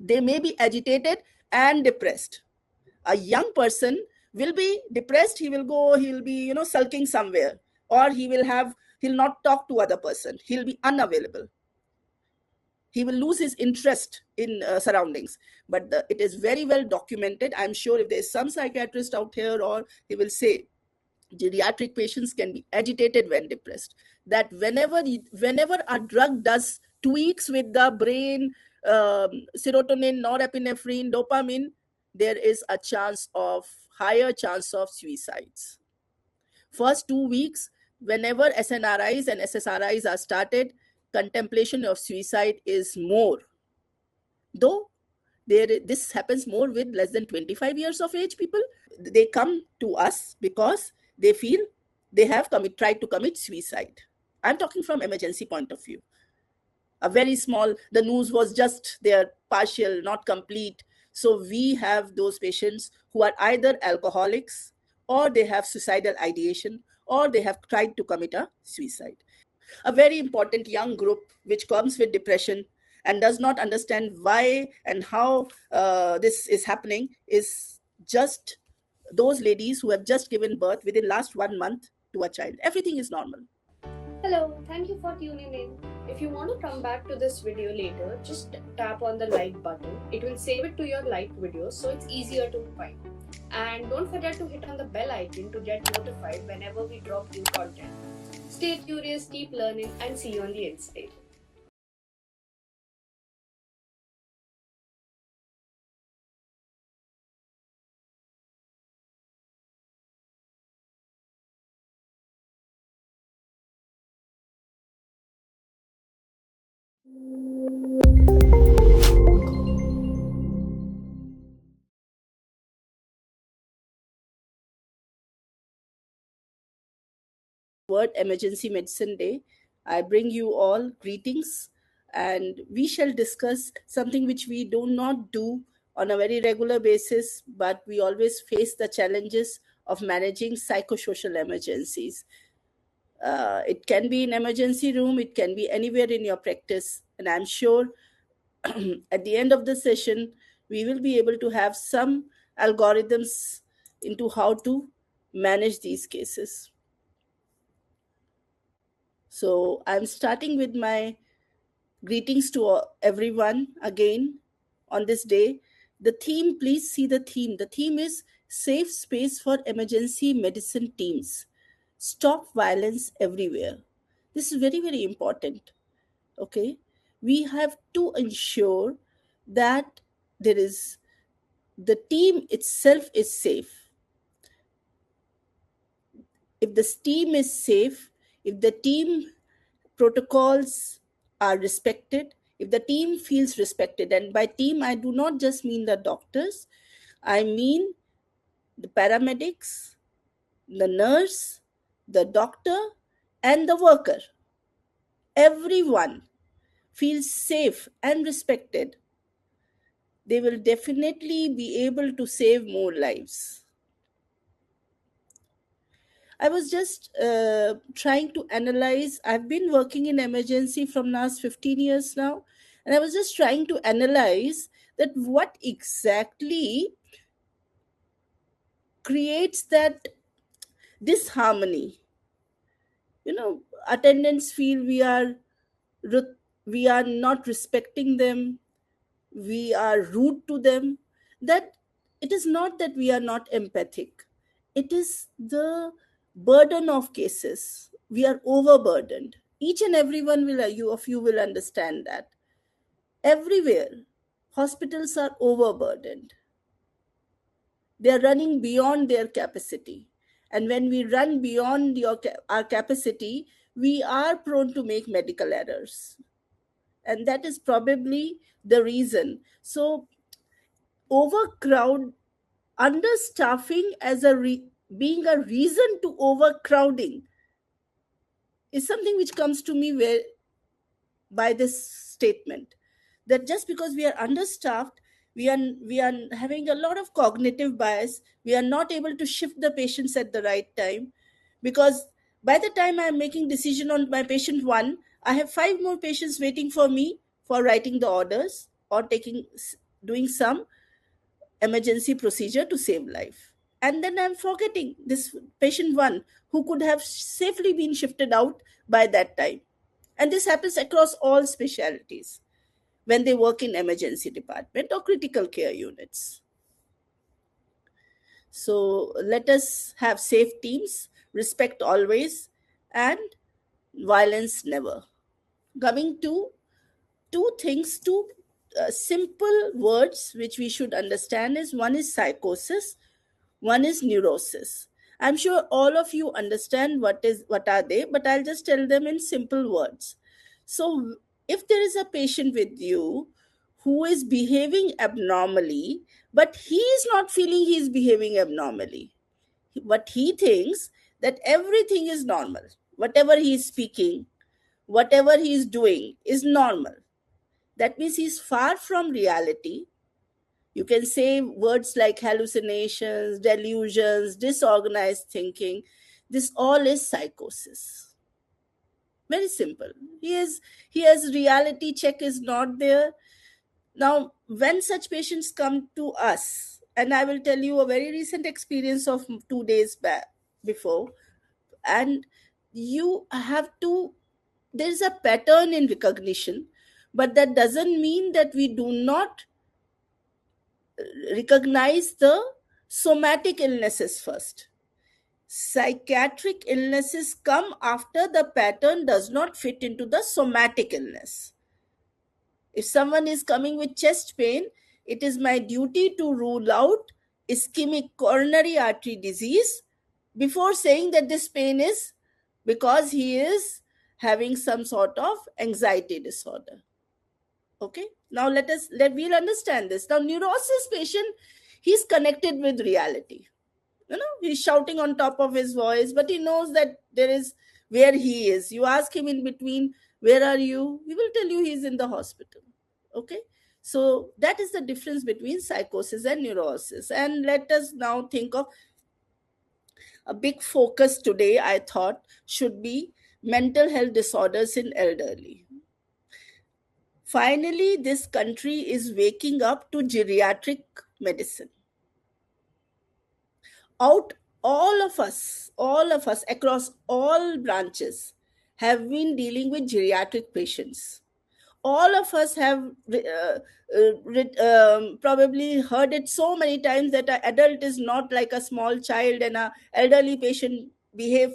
they may be agitated and depressed. A young person will be depressed, he'll be sulking somewhere, or he'll not talk to other person, he'll be unavailable, he will lose his interest in surroundings. But it is very well documented. I'm sure if there's some psychiatrist out here, or he will say geriatric patients can be agitated when depressed, that whenever a drug does tweaks with the brain, serotonin, norepinephrine, dopamine, there is a higher chance of suicides. First 2 weeks, whenever SNRIs and SSRIs are started, contemplation of suicide is more. Though this happens more with less than 25 years of age people. They come to us because they feel they have tried to commit suicide. I'm talking from emergency point of view. A very small, the news was just there, partial, not complete. So we have those patients who are either alcoholics, or they have suicidal ideation, or they have tried to commit a suicide. A very important young group which comes with depression and does not understand why and how this is happening is just those ladies who have just given birth within last 1 month to a child. Everything is normal. Hello, thank you for tuning in. If you want to come back to this video later, just tap on the like button. It will save it to your liked videos so it's easier to find. And don't forget to hit on the bell icon to get notified whenever we drop new content. Stay curious, keep learning, and see you on the inside. World Emergency Medicine Day, I bring you all greetings, and we shall discuss something which we do not do on a very regular basis, but we always face the challenges of managing psychosocial emergencies. It can be in emergency room, it can be anywhere in your practice, and I'm sure at the end of the session we will be able to have some algorithms into how to manage these cases. So I'm starting with my greetings to everyone again on this day. The theme, please see the theme. The theme is Safe Space for Emergency Medicine Teams. Stop violence everywhere. This is very, very important. Okay. We have to ensure that there is the team itself is safe. If the team is safe, if the team protocols are respected, if the team feels respected, and by team I do not just mean the doctors, I mean the paramedics, the nurse, the doctor, and the worker, everyone feels safe and respected, they will definitely be able to save more lives. I was just trying to analyze. I've been working in emergency from last 15 years now, and I was just trying to analyze that what exactly creates that disharmony. Attendants feel we are not respecting them, we are rude to them. That it is not that we are not empathic, it is the burden of cases. We are overburdened. Each and everyone you will understand that everywhere hospitals are overburdened. They are running beyond their capacity, and when we run beyond our capacity, we are prone to make medical errors, and that is probably the reason. So overcrowd understaffing as being a reason to overcrowding is something which comes to me by this statement, that just because we are understaffed, we are having a lot of cognitive bias, we are not able to shift the patients at the right time, because by the time I am making decision on my patient 1, I have 5 more patients waiting for me for writing the orders or taking doing some emergency procedure to save life. And then I'm forgetting this patient one who could have safely been shifted out by that time. And this happens across all specialties when they work in emergency department or critical care units. So let us have safe teams, respect always, and violence never. Coming to two things, two simple words which we should understand is one is psychosis, one is neurosis. I'm sure all of you understand what are they, but I'll just tell them in simple words. So if there is a patient with you who is behaving abnormally, but he is not feeling he is behaving abnormally, but he thinks that everything is normal, whatever he is speaking, whatever he is doing is normal, that means he's far from reality. You can say words like hallucinations, delusions, disorganized thinking. This all is psychosis. Very simple. He has reality check is not there. Now, when such patients come to us, and I will tell you a very recent experience of 2 days back before, and you have to, there is a pattern in recognition, but that doesn't mean that we do not recognize the somatic illnesses first. Psychiatric illnesses come after the pattern does not fit into the somatic illness. If someone is coming with chest pain, it is my duty to rule out ischemic coronary artery disease before saying that this pain is because he is having some sort of anxiety disorder. Okay, now we'll understand this. Now, neurosis patient, he's connected with reality. He's shouting on top of his voice, but he knows that there is where he is. You ask him in between, where are you? He will tell you he's in the hospital. Okay, so that is the difference between psychosis and neurosis. And let us now think of a big focus today, I thought, should be mental health disorders in elderly. Finally, this country is waking up to geriatric medicine. All of us across all branches have been dealing with geriatric patients. All of us have probably heard it so many times that an adult is not like a small child, and an elderly patient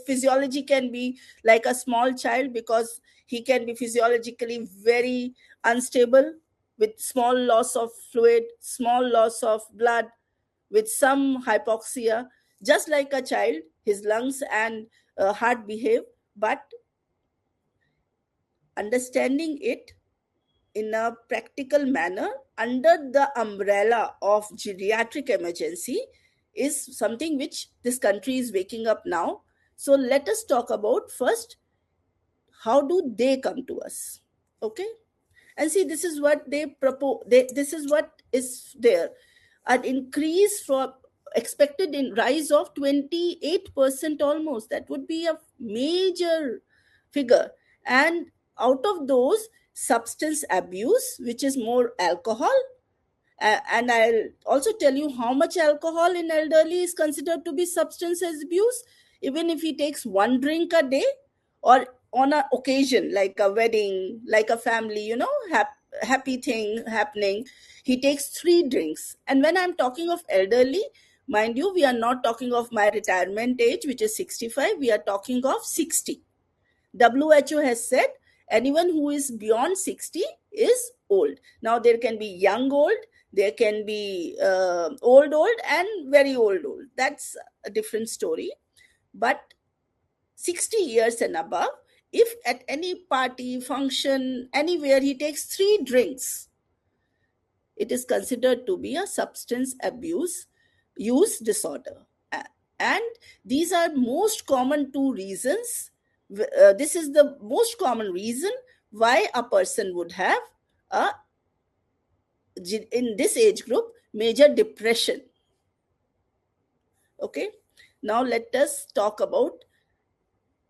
physiology can be like a small child because he can be physiologically very unstable with small loss of fluid, small loss of blood, with some hypoxia. Just like a child, his lungs and heart behave, but understanding it in a practical manner under the umbrella of geriatric emergency is something which this country is waking up now. So let us talk about first, how do they come to us? Okay, and see, this is what they propose. This is what is there. An increase from expected in rise of 28% almost. That would be a major figure. And out of those, substance abuse, which is more alcohol. And I'll also tell you how much alcohol in elderly is considered to be substance abuse. Even if he takes one drink a day, or on an occasion like a wedding, like a family, happy thing happening, he takes 3 drinks. And when I'm talking of elderly, mind you, we are not talking of my retirement age, which is 65. We are talking of 60. WHO has said anyone who is beyond 60 is old. Now, there can be young old, there can be old, and very old. That's a different story. But 60 years and above, if at any party, function, anywhere he takes 3 drinks, it is considered to be a substance abuse use disorder. And these are most common 2 reasons. This is the most common reason why a person would have in this age group, major depression. Okay, now let us talk about,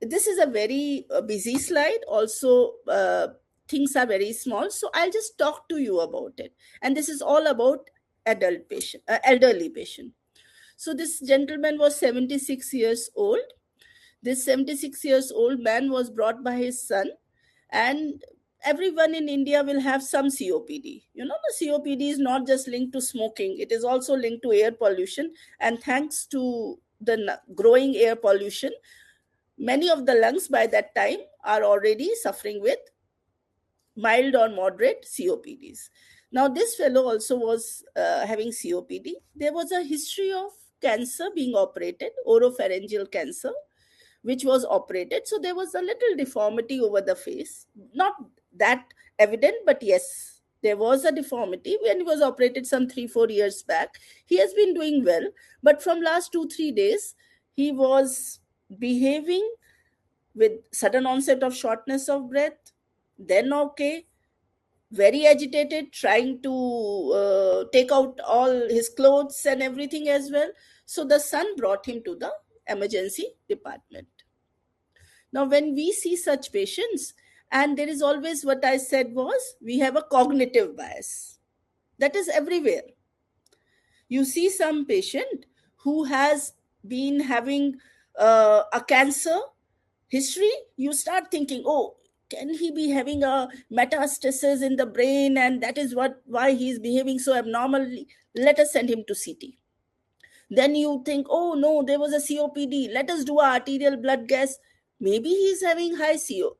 this is a very busy slide. Also, things are very small, so I'll just talk to you about it. And this is all about elderly patient. So this gentleman was 76 years old. This 76 years old man was brought by his son, and everyone in India will have some COPD. The COPD is not just linked to smoking, it is also linked to air pollution. And thanks to the growing air pollution, many of the lungs by that time are already suffering with mild or moderate COPDs. Now, this fellow also was having COPD. There was a history of cancer being operated, oropharyngeal cancer, which was operated. So there was a little deformity over the face. Not that evident, but yes, there was a deformity when he was operated some 3-4 years back. He has been doing well, but from last 2-3 days, he was behaving with sudden onset of shortness of breath, then okay, very agitated, trying to take out all his clothes and everything as well. So the son brought him to the emergency department. Now, when we see such patients, and there is always what I said was, we have a cognitive bias. That is everywhere. You see some patient who has been having a cancer history, you start thinking, oh, can he be having a metastasis in the brain, and that is why he is behaving so abnormally? Let us send him to CT. Then you think, oh no, there was a COPD. Let us do a arterial blood gas. Maybe he is having high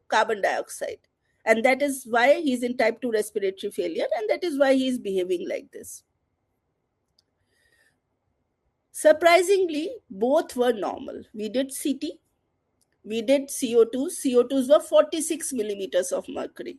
carbon dioxide, and that is why he is in type 2 respiratory failure, and that is why he is behaving like this. Surprisingly, both were normal. We did CT, we did CO2s. CO2s were 46 millimeters of mercury.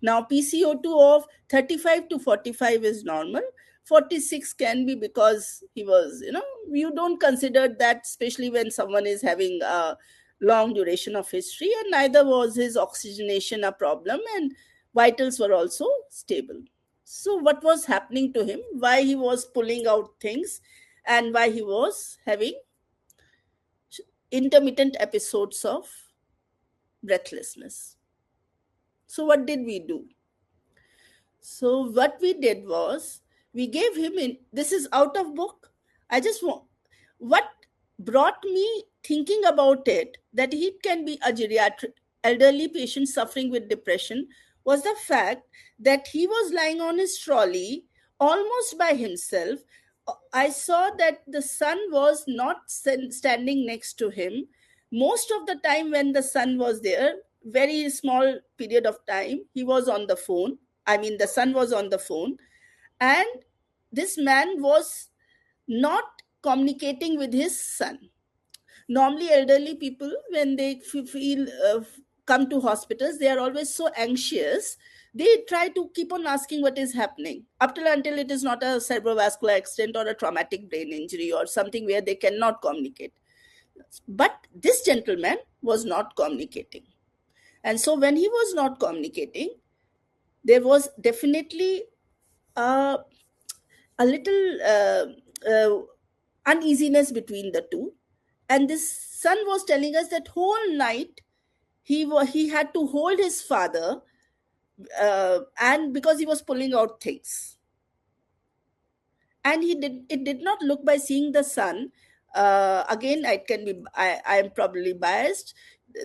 Now, PCO2 of 35 to 45 is normal. 46 can be because he was, you don't consider that, especially when someone is having a long duration of history, and neither was his oxygenation a problem, and vitals were also stable. So, what was happening to him? Why he was pulling out things, and why he was having intermittent episodes of breathlessness? So, what did we do? So, what we did was, we gave him this is out of book. I just want, what brought me thinking about it, that he can be a geriatric elderly patient suffering with depression, was the fact that he was lying on his trolley almost by himself. I saw that the son was not standing next to him. Most of the time when the son was there, very small period of time, he was on the phone. I mean, the son was on the phone, and this man was not communicating with his son. Normally, elderly people, when they feel come to hospitals, they are always so anxious. They try to keep on asking what is happening up till until it is not a cerebrovascular accident or a traumatic brain injury or something where they cannot communicate. But this gentleman was not communicating. And so when he was not communicating, there was definitely a little uneasiness between the two. And this son was telling us that whole night he had to hold his father, and because he was pulling out things. And it did not look, by seeing the son, again, I am probably biased,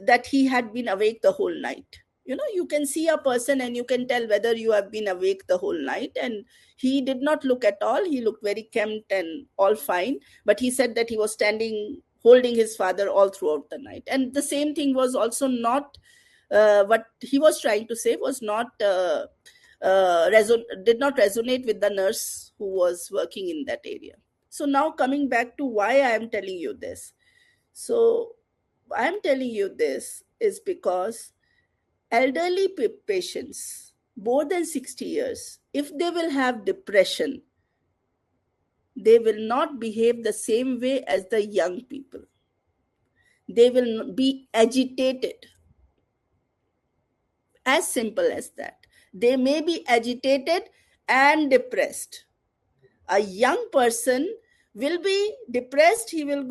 that he had been awake the whole night. You can see a person and you can tell whether you have been awake the whole night. And he did not look at all. He looked very kempt and all fine. But he said that he was standing, holding his father all throughout the night. And the same thing was also not, what he was trying to say was not, did not resonate with the nurse who was working in that area. So now coming back to why I am telling you this. So I am telling you this is because elderly patients more than 60 years, if they will have depression, they will not behave the same way as the young people. They will be agitated. As simple as that. They may be agitated and depressed. A young person will be depressed. He'll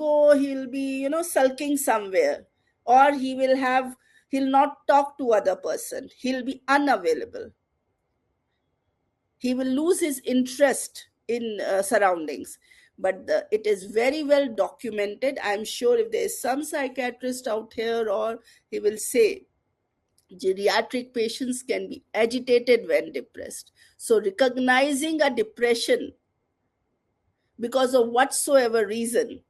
be, sulking somewhere, or he will have He'll not talk to other person. He'll be unavailable. He will lose his interest in surroundings. But it is very well documented. I'm sure if there is some psychiatrist out here, or he will say geriatric patients can be agitated when depressed. So recognizing a depression because of whatsoever reason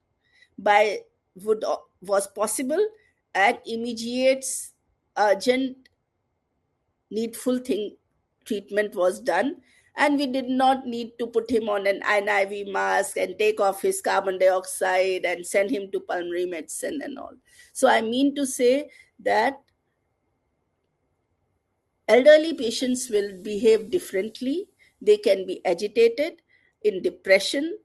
by would was possible, and immediate urgent needful thing treatment was done, and we did not need to put him on an NIV mask and take off his carbon dioxide and send him to pulmonary medicine and all. So I mean to say that elderly patients will behave differently. They can be agitated in depression.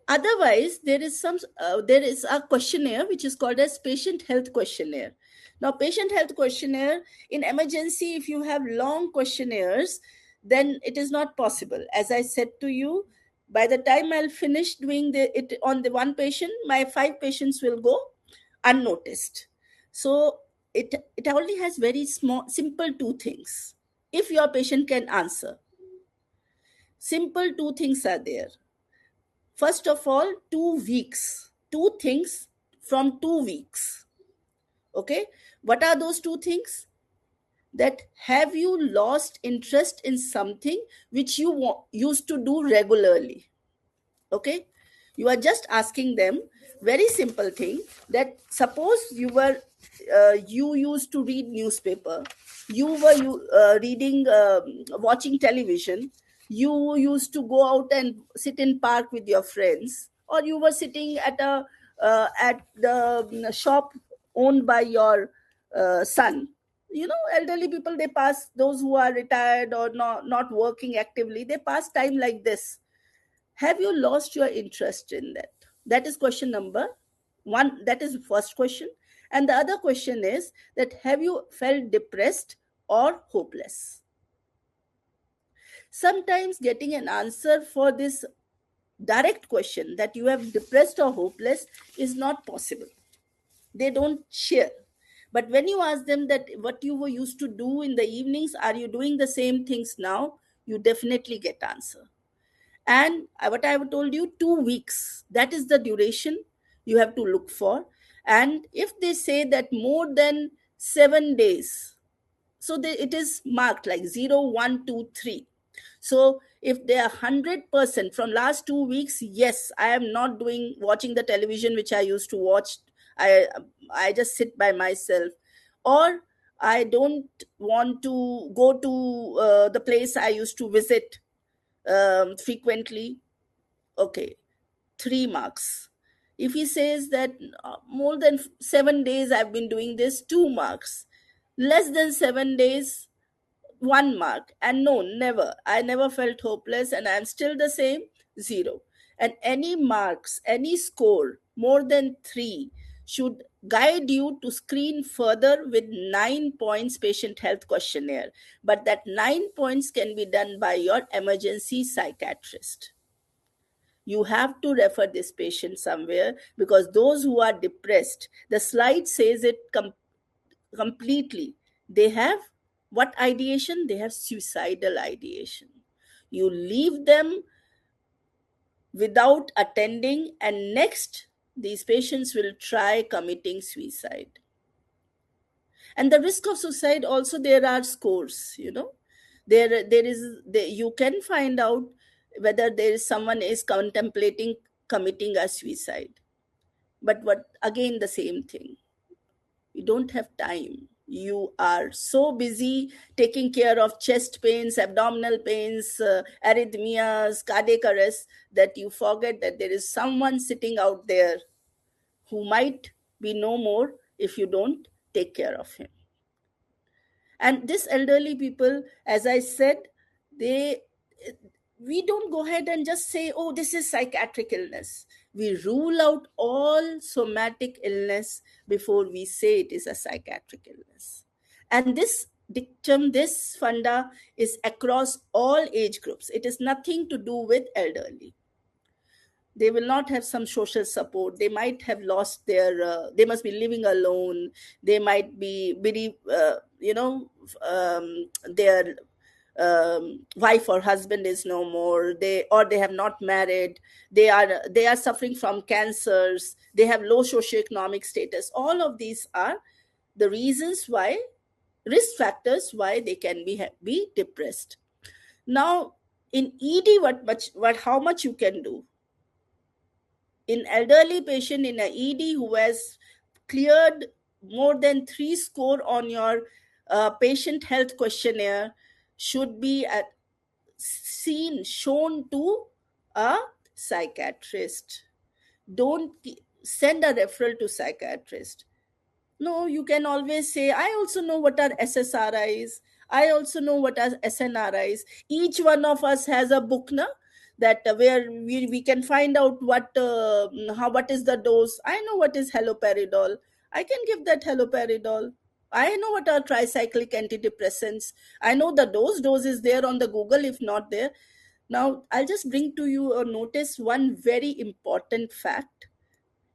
Otherwise, there is a questionnaire which is called as patient health questionnaire. Now, patient health questionnaire in emergency, if you have long questionnaires, then it is not possible. As I said to you, by the time I'll finish doing it on the one patient, my 5 patients will go unnoticed. So it only has very small, simple 2 things. If your patient can answer, simple 2 things are there. First of all, 2 weeks. 2 things from 2 weeks. Okay. What are those 2 things? That have you lost interest in something which you used to do regularly? Okay. You are just asking them very simple thing, that suppose you used to read newspaper, you were reading watching television, you used to go out and sit in park with your friends, or you were sitting at the shop owned by your son. Elderly people, they pass, those who are retired or not working actively, they pass time like this. Have you lost your interest in that? That is question number one. That is the first question. And the other question is that have you felt depressed or hopeless? Sometimes getting an answer for this direct question, that you have depressed or hopeless, is not possible. They don't share. But when you ask them that what you were used to do in the evenings, are you doing the same things now, you definitely get answer. And what I have told you, 2 weeks, that is the duration you have to look for. And if they say that more than 7 days, so it is marked like 0, 1, 2, 3. So if they are 100% from last 2 weeks, yes, I am not watching the television which I used to watch. I just sit by myself, or I don't want to go to the place I used to visit frequently. Okay, 3 marks. If he says that more than 7 days I've been doing this, 2 marks. Less than 7 days, 1 mark. And no, never. I never felt hopeless and I'm still the same, 0. And any marks, any score more than 3 should guide you to screen further with 9 points patient health questionnaire. But that 9 points can be done by your emergency psychiatrist. You have to refer this patient somewhere, because those who are depressed, the slide says it completely, they have what ideation? They have suicidal ideation. You leave them without attending, and next these patients will try committing suicide. And the risk of suicide also, there are scores. You can find out whether someone is contemplating committing a suicide. But again, the same thing, you don't have time. You are so busy taking care of chest pains, abdominal pains, arrhythmias, cardiac arrest, that you forget that there is someone sitting out there who might be no more if you don't take care of him. And this elderly people, as I said, we don't go ahead and just say, oh, this is psychiatric illness. We rule out all somatic illness before we say it is a psychiatric illness. And this dictum, this funda, is across all age groups. It is nothing to do with elderly. They will not have some social support. They might have lost their, they must be living alone. They might be very, their wife or husband is no more, they have not married, they are suffering from cancers, they have low socioeconomic status. All of these are the reasons why, risk factors why they can be depressed. Now, in ED, what how much you can do in elderly patient in a ED who has cleared more than 3 score on your patient health questionnaire, should be shown to a psychiatrist. Don't send a referral to psychiatrist. No, you can always say, I also know what are SSRIs. I also know what are SNRIs. Each one of us has a book, na, that where we can find out what is the dose. I know what is haloperidol. I can give that haloperidol. I know what are tricyclic antidepressants. I know the dose. Dose is there on the Google, if not there. Now, I'll just bring to you a notice one very important fact.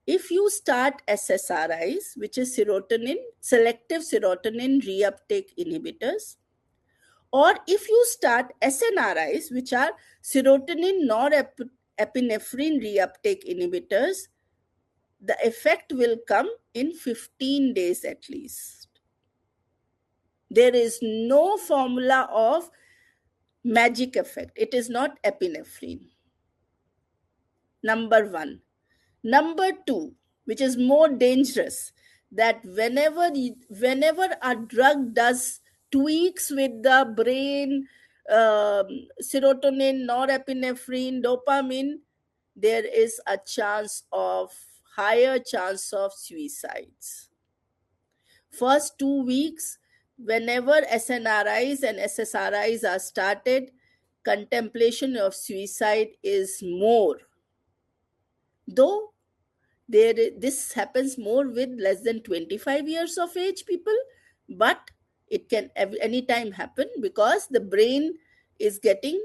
If you start SSRIs, which is selective serotonin reuptake inhibitors, or if you start SNRIs, which are serotonin norepinephrine reuptake inhibitors, the effect will come in 15 days at least. There is no formula of magic effect. It is not epinephrine. Number one. Number two, which is more dangerous, that whenever a drug does tweaks with the brain, serotonin, norepinephrine, dopamine, there is a higher chance of suicides. First 2 weeks, whenever SNRIs and SSRIs are started, contemplation of suicide is more. Though this happens more with less than 25 years of age people, but it can anytime happen because the brain is getting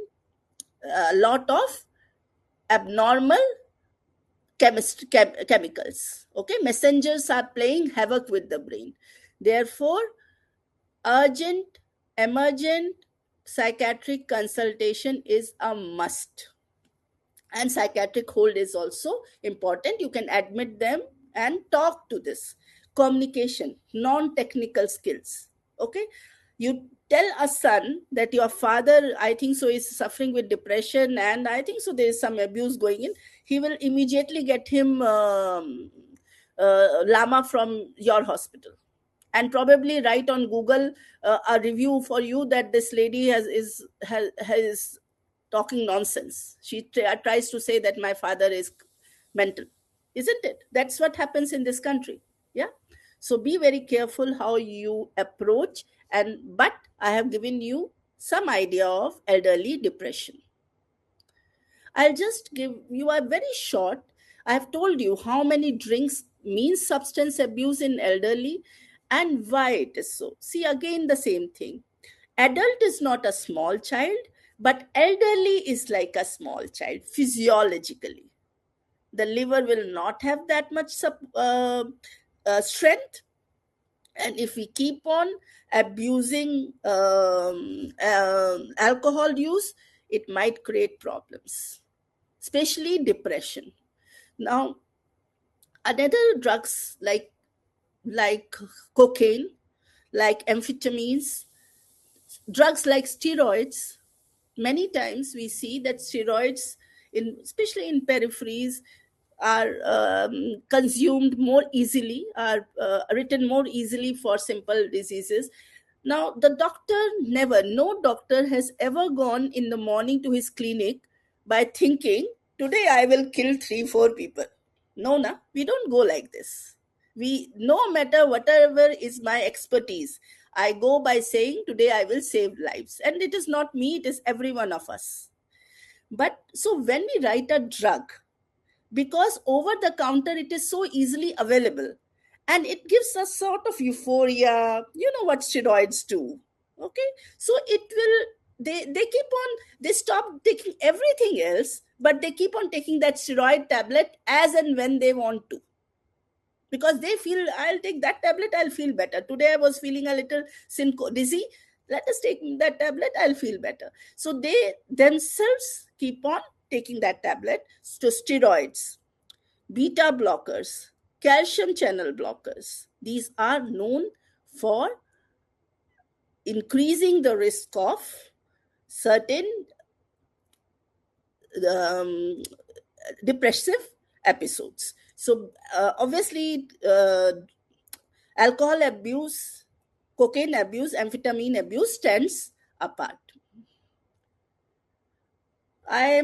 a lot of abnormal chemicals. Okay, messengers are playing havoc with the brain. Therefore, urgent, emergent psychiatric consultation is a must. And psychiatric hold is also important. You can admit them and talk to this. Communication, non-technical skills. Okay, you tell a son that your father, I think so, is suffering with depression, and I think so there is some abuse going in. He will immediately get him lama from your hospital, and probably write on Google a review for you that this lady has talking nonsense. She tries to say that my father is mental, isn't it? That's what happens in this country. Yeah. So be very careful how you approach. But I have given you some idea of elderly depression. I'll just give you a very short. I have told you how many drinks means substance abuse in elderly and why it is so. See, again, the same thing. Adult is not a small child, but elderly is like a small child physiologically. The liver will not have that much strength. And if we keep on abusing alcohol use, it might create problems, especially depression. Now, another drugs like cocaine, like amphetamines, drugs like steroids, many times we see that steroids, especially in peripheries, are consumed more easily, are written more easily for simple diseases. Now, no doctor has ever gone in the morning to his clinic by thinking, today I will kill 3-4 people. No, we don't go like this. No matter whatever is my expertise, I go by saying, today I will save lives. And it is not me, it is every one of us. But so when we write a drug, because over the counter it is so easily available, and it gives a sort of euphoria, you know what steroids do. Okay, so it will they stop taking everything else, but they keep on taking that steroid tablet as and when they want to, because they feel, I'll take that tablet, I'll feel better. Today I was feeling a little dizzy, let us take that tablet, I'll feel better. So they themselves keep on taking that tablet. So steroids, beta blockers, calcium channel blockers, these are known for increasing the risk of certain um, depressive episodes. So obviously, alcohol abuse, cocaine abuse, amphetamine abuse stands apart. I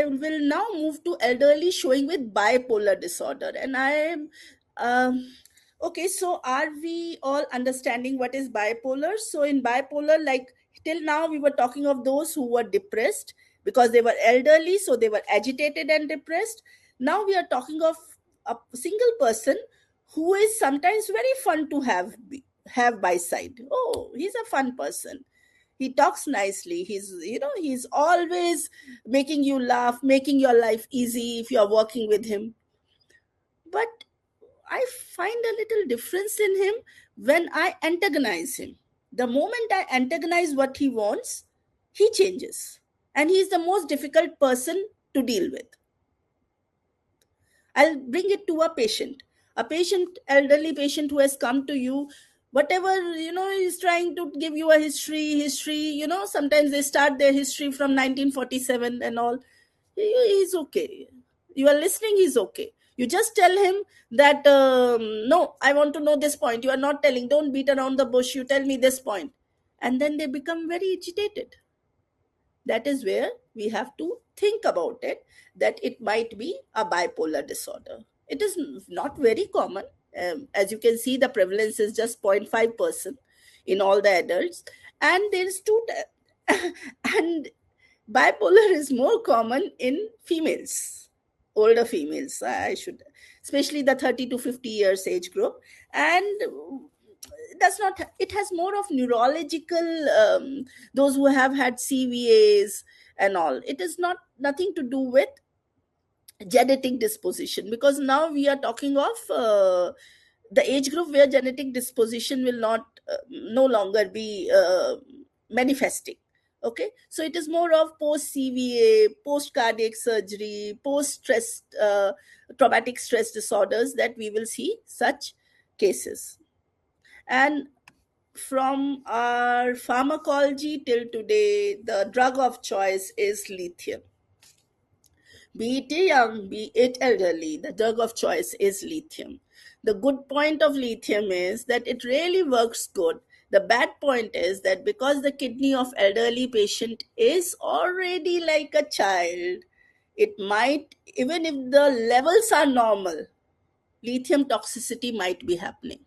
will now move to elderly showing with bipolar disorder, and I am um, okay. So are we all understanding what is bipolar? So in bipolar, like till now, we were talking of those who were depressed because they were elderly, so they were agitated and depressed. Now we are talking of a single person who is sometimes very fun to have by side. Oh, he's a fun person, he talks nicely, he's always making you laugh, making your life easy if you're working with him. But I find a little difference in him when I antagonize him. The moment I antagonize what he wants, he changes, and he's the most difficult person to deal with. I'll bring it to a patient, elderly patient who has come to you. Whatever, he's trying to give you a history. Sometimes they start their history from 1947 and all. He's okay. You are listening, he's okay. You just tell him that, no, I want to know this point. You are not telling, don't beat around the bush. You tell me this point. And then they become very agitated. That is where we have to think about it, that it might be a bipolar disorder. It is not very common. As you can see, the prevalence is just 0.5% in all the adults, and there is and bipolar is more common in females, older females, I should, especially the 30 to 50 years age group. And does not, it has more of neurological, those who have had CVAs and all. It is not nothing to do with genetic disposition, because now we are talking of the age group where genetic disposition will not no longer be manifesting. Okay, so it is more of post CVA, post cardiac surgery, post stress, traumatic stress disorders, that we will see such cases. And from our pharmacology till today, the drug of choice is lithium. Be it young, be it elderly, the drug of choice is lithium. The good point of lithium is that it really works good. The bad point is that because the kidney of elderly patient is already like a child, it might, even if the levels are normal, lithium toxicity might be happening.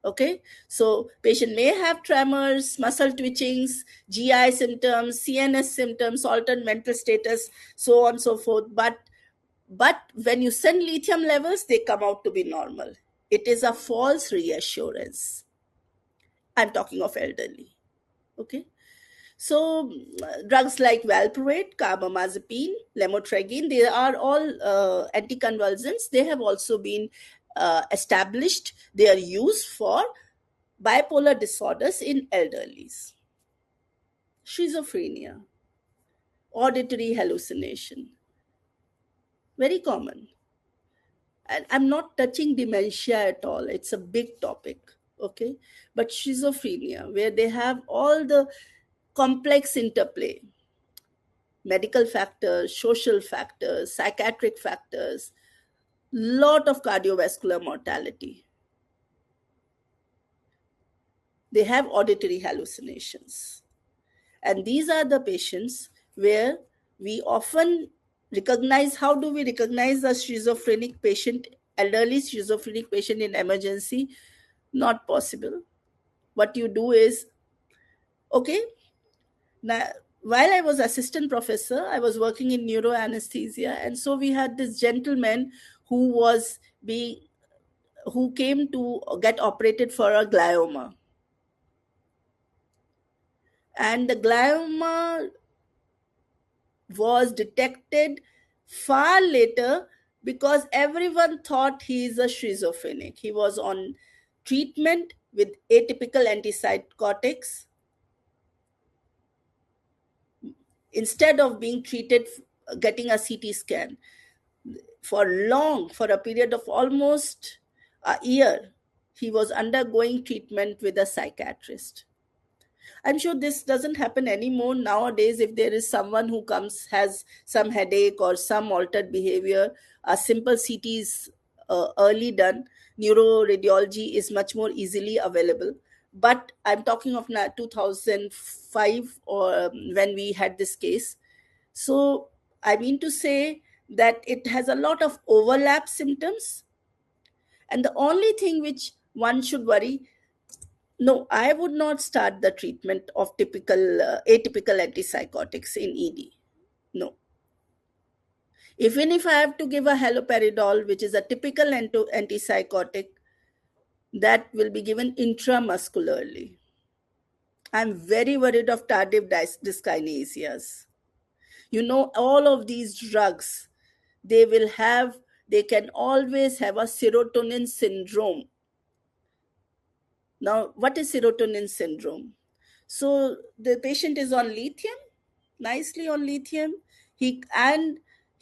Okay, so patient may have tremors, muscle twitchings, GI symptoms, CNS symptoms, altered mental status, so on and so forth. But when you send lithium levels, they come out to be normal. It is a false reassurance. I'm talking of elderly. Okay, so drugs like valproate, carbamazepine, lamotrigine, they are all anticonvulsants. They have also been established. They are used for bipolar disorders in elderlies. Schizophrenia, auditory hallucination, very common. And I'm not touching dementia at all, it's a big topic. Okay, but schizophrenia, where they have all the complex interplay, medical factors, social factors, psychiatric factors, lot of cardiovascular mortality. They have auditory hallucinations. And these are the patients where we often recognize. How do we recognize a schizophrenic patient, elderly schizophrenic patient in emergency? Not possible. What you do is, okay, now, while I was assistant professor, I was working in neuro anesthesia, and so we had this gentleman who was being who came to get operated for a glioma. And the glioma was detected far later because everyone thought he is a schizophrenic. He was on treatment with atypical antipsychotics instead of being treated, getting a CT scan. For a period of almost a year, he was undergoing treatment with a psychiatrist. I'm sure this doesn't happen anymore nowadays. If there is someone who comes, has some headache or some altered behavior, a simple CT is early done. Neuroradiology is much more easily available. But I'm talking of 2005, or when we had this case. So I mean to say that it has a lot of overlap symptoms. And the only thing which one should worry, no, I would not start the treatment of atypical antipsychotics in ED. No. Even if I have to give a haloperidol, which is a typical antipsychotic, that will be given intramuscularly. I'm very worried of tardive dyskinesias. All of these drugs, they can always have a serotonin syndrome. Now, what is serotonin syndrome? So the patient is on lithium, nicely on lithium, he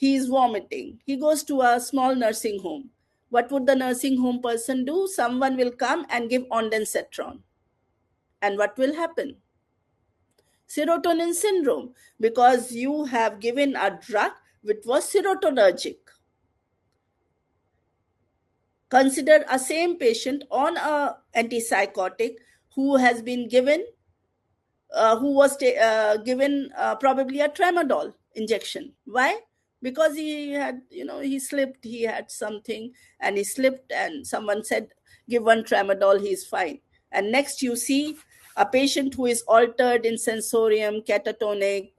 is vomiting. He goes to a small nursing home. What would the nursing home person do? Someone will come and give ondansetron. And what will happen? Serotonin syndrome, because you have given a drug which was serotonergic. Consider a same patient on a antipsychotic who has been given who was given probably a tramadol injection. Why? Because he had, he slipped, he had something, and he slipped, and someone said, give one tramadol, he's fine. And next you see a patient who is altered in sensorium, catatonic,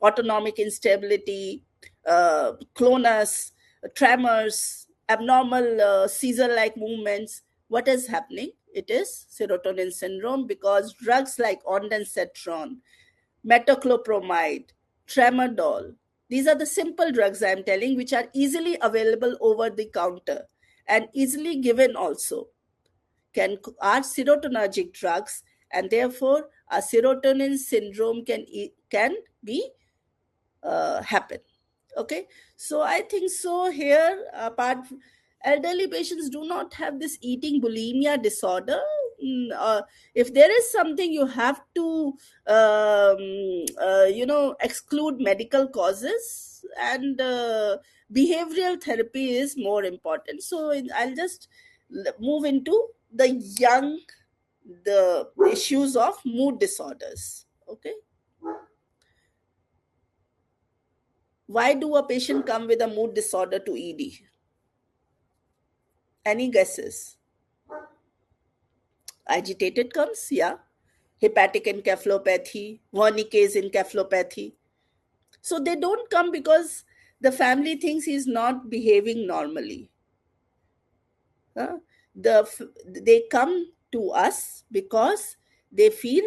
autonomic instability, clonus, tremors, abnormal seizure like movements. What is happening? It is serotonin syndrome, because drugs like ondansetron, metoclopramide, tramadol, these are the simple drugs I'm telling, which are easily available over the counter and easily given also, are serotonergic drugs, and therefore a serotonin syndrome can be happen. Okay, so I think so here, apart, elderly patients do not have this eating bulimia disorder. If there is something, you have to exclude medical causes, and behavioral therapy is more important. So I'll just move into the young, the issues of mood disorders. Okay, why do a patient come with a mood disorder to ED? Any guesses? Agitated comes, yeah. Hepatic encephalopathy, Wernicke's encephalopathy. So they don't come because the family thinks he's not behaving normally. Huh? They come to us because they feel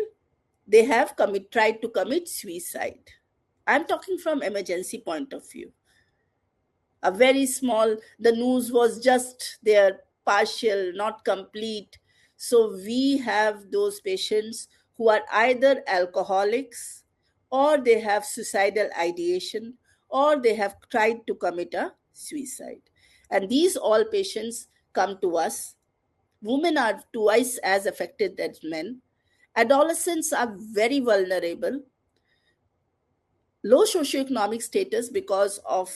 they have tried to commit suicide. I'm talking from emergency point of view. A very small, the news was just there, partial, not complete. So we have those patients who are either alcoholics, or they have suicidal ideation, or they have tried to commit a suicide. And these all patients come to us. Women are twice as affected as men. Adolescents are very vulnerable. Low socioeconomic status, because of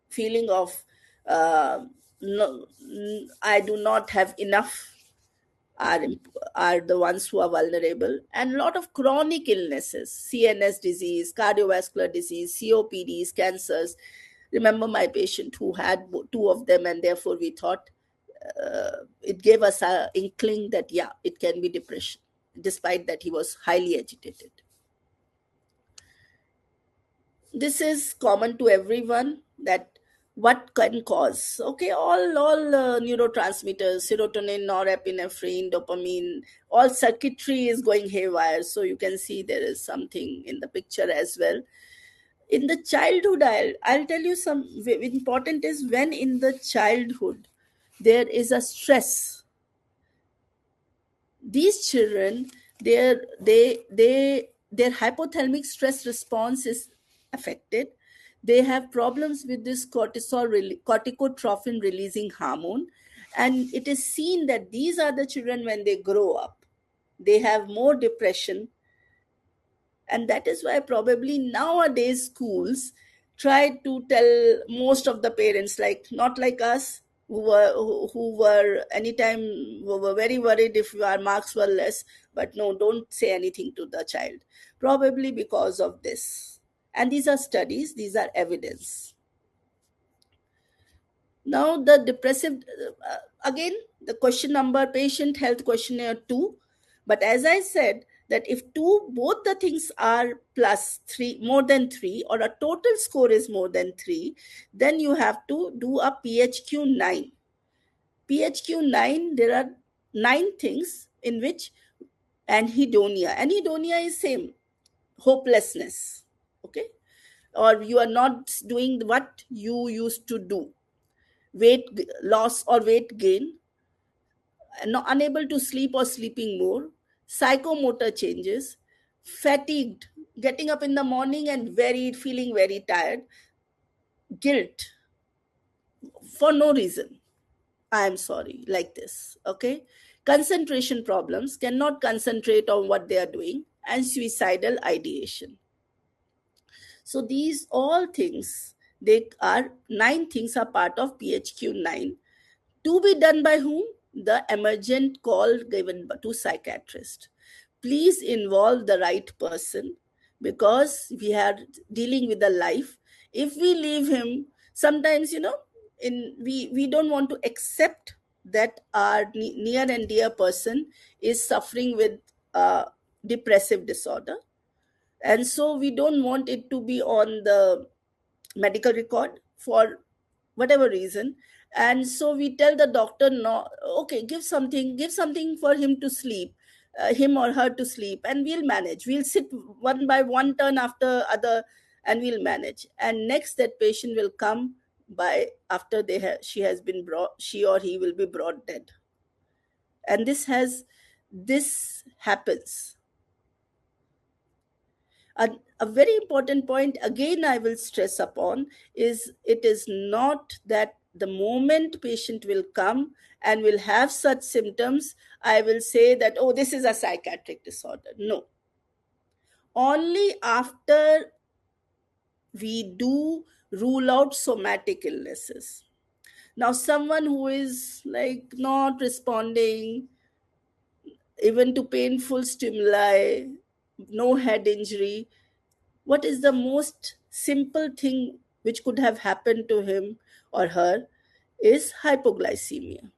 feeling of no, I do not have enough, are are the ones who are vulnerable. And a lot of chronic illnesses, CNS disease, cardiovascular disease, COPDs, cancers. Remember my patient who had two of them, and therefore we thought, it gave us an inkling that yeah, it can be depression, despite that he was highly agitated. This is common to everyone, that what can cause. Okay, all neurotransmitters, serotonin, norepinephrine, dopamine, all circuitry is going haywire. So you can see there is something in the picture as well. In the childhood, I'll tell you some important is when in the childhood there is a stress. These children, their hypothalamic stress response is affected. They have problems with this corticotrophin releasing hormone, and it is seen that these are the children, when they grow up, they have more depression. And that is why probably nowadays schools try to tell most of the parents, like not like us, who were anytime, who were very worried if our marks were less, but no, don't say anything to the child, probably because of this. And these are studies, these are evidence. Now the depressive, again, the question number, patient health questionnaire 2. But as I said, that if two, both the things are plus 3, more than 3, or a total score is more than 3, then you have to do a PHQ 9. PHQ 9, there are 9 things in which anhedonia is same, hopelessness. Okay, or you are not doing what you used to do, weight loss or weight gain, unable to sleep or sleeping more, psychomotor changes, fatigued, getting up in the morning and feeling very tired, guilt for no reason. I am sorry, like this. Okay. Concentration problems, cannot concentrate on what they are doing, and suicidal ideation. So these all things, they are 9 things are part of PHQ 9. To be done by whom? The emergent call given to psychiatrist. Please involve the right person, because we are dealing with a life. If we leave him, sometimes, we don't want to accept that our near and dear person is suffering with depressive disorder, and so we don't want it to be on the medical record for whatever reason. And so we tell the doctor, no, okay, give something for him to sleep, him or her to sleep, and we'll manage, we'll sit one by one turn after other, and we'll manage. And next, that patient will come by after she or he will be brought dead. And this happens. A very important point, again, I will stress upon, is it is not that the moment patient will come and will have such symptoms, I will say that, oh, this is a psychiatric disorder. No. Only after we do rule out somatic illnesses. Now, someone who is like not responding even to painful stimuli, no head injury, what is the most simple thing which could have happened to him or her is hypoglycemia,